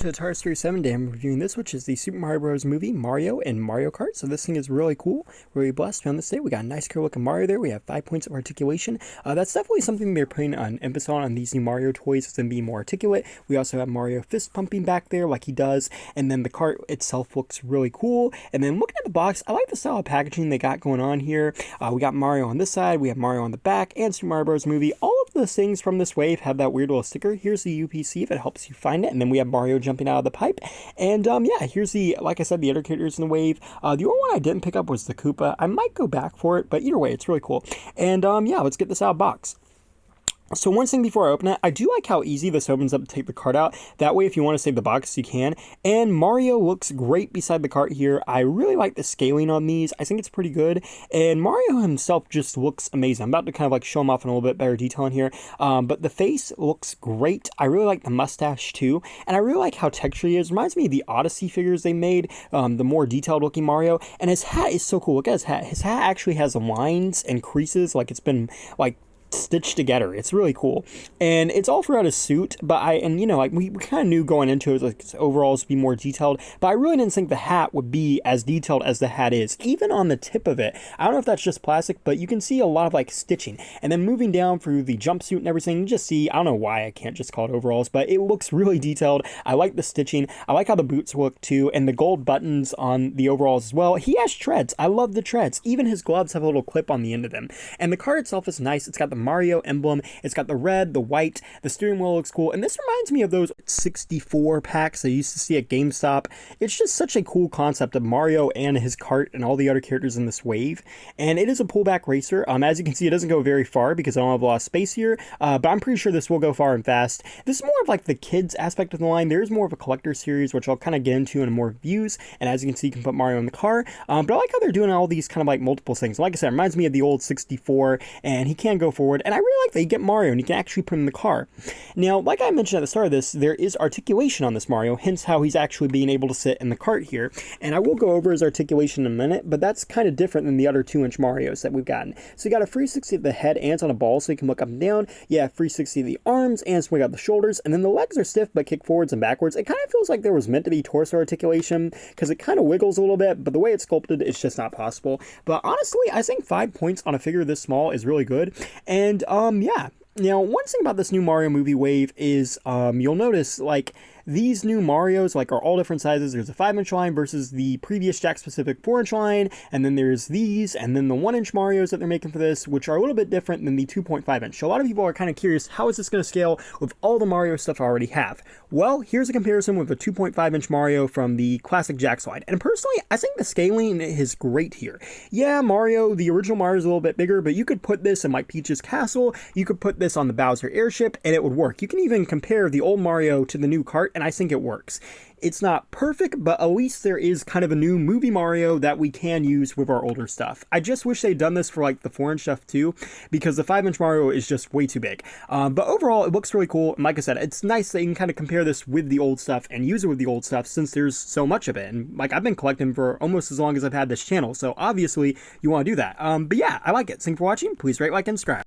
to the Tar 7 Day. I'm reviewing this, which is the Super Mario Bros. Movie, Mario and Mario Kart. So this thing is really cool, really blessed. On this day, we got a nice cool looking Mario there. We have 5 points of articulation. That's definitely something they're putting an emphasis on these new Mario toys, is them being more articulate. We also have Mario fist pumping back there like he does, and then the cart itself looks really cool. And then looking at the box, I like the style of packaging they got going on here. We got Mario on this side, we have Mario on the back, and Super Mario Bros. Movie. All of the things from this wave have that weird little sticker. Here's the UPC if it helps you find it, and then we have Mario jumping out of the pipe. And yeah, here's the, like I said, the other characters in the wave. The only one I didn't pick up was the Koopa. I might go back for it, but either way, it's really cool. And yeah, let's get this out of the box. So one thing before I open it, I do like how easy this opens up to take the cart out. That way, if you want to save the box, you can. And Mario looks great beside the cart here. I really like the scaling on these. I think it's pretty good. And Mario himself just looks amazing. I'm about to kind of like show him off in a little bit better detail in here. But the face looks great. I really like the mustache too. And I really like how textured he is. Reminds me of the Odyssey figures they made, the more detailed looking Mario. And his hat is so cool. Look at his hat. His hat actually has lines and creases like it's been like stitched together. It's really cool, and it's all throughout his suit. But you know, like we kind of knew going into it, like his overalls would be more detailed, but I really didn't think the hat would be as detailed as the hat is. Even on the tip of it, I don't know if that's just plastic, but you can see a lot of like stitching. And then moving down through the jumpsuit and everything, you just see, I don't know why I can't just call it overalls, but it looks really detailed. I like the stitching. I like how the boots look too, and the gold buttons on the overalls as well. He has treads. I love the treads. Even his gloves have a little clip on the end of them. And the card itself is nice. It's got the Mario emblem. It's got the red, the white, the steering wheel looks cool. And this reminds me of those 64 packs I used to see at GameStop. It's just such a cool concept of Mario and his cart and all the other characters in this wave. And it is a pullback racer. As you can see, it doesn't go very far because I don't have a lot of space here. But I'm pretty sure this will go far and fast. This is more of like the kids aspect of the line. There's more of a collector series, which I'll kind of get into in more views. And as you can see, you can put Mario in the car. But I like how they're doing all these kind of like multiple things. Like I said, it reminds me of the old 64, and he can go forward. And I really like that you get Mario and you can actually put him in the car. Now, like I mentioned at the start of this, there is articulation on this Mario, hence how he's actually being able to sit in the cart here. And I will go over his articulation in a minute, but that's kind of different than the other 2-inch Marios that we've gotten. So you got a 360 of the head and it's on a ball, so you can look up and down. Yeah, 360 of the arms and swing out the shoulders, and then the legs are stiff but kick forwards and backwards. It kind of feels like there was meant to be torso articulation because it kind of wiggles a little bit, but the way it's sculpted, it's just not possible. But honestly, I think 5 points on a figure this small is really good. And yeah. Now, one thing about this new Mario movie wave is you'll notice, like, these new Marios, like, are all different sizes. There's a 5-inch line versus the previous Jakks-Pacific 4-inch line, and then there's these, and then the 1-inch Marios that they're making for this, which are a little bit different than the 2.5-inch. So a lot of people are kind of curious, how is this going to scale with all the Mario stuff I already have? Well, here's a comparison with a 2.5-inch Mario from the classic Jakks line. And personally, I think the scaling is great here. Yeah, Mario, the original Mario is a little bit bigger, but you could put this in like Peach's castle, you could put this on the Bowser airship, and it would work. You can even compare the old Mario to the new cart, and I think it works. It's not perfect, but at least there is kind of a new movie Mario that we can use with our older stuff. I just wish they'd done this for like the 4-inch stuff too, because the 5-inch Mario is just way too big. But overall, it looks really cool. And like I said, it's nice that you can kind of compare this with the old stuff and use it with the old stuff since there's so much of it. And like I've been collecting for almost as long as I've had this channel, so obviously you want to do that. But yeah, I like it. Thanks for watching. Please rate, like, and subscribe.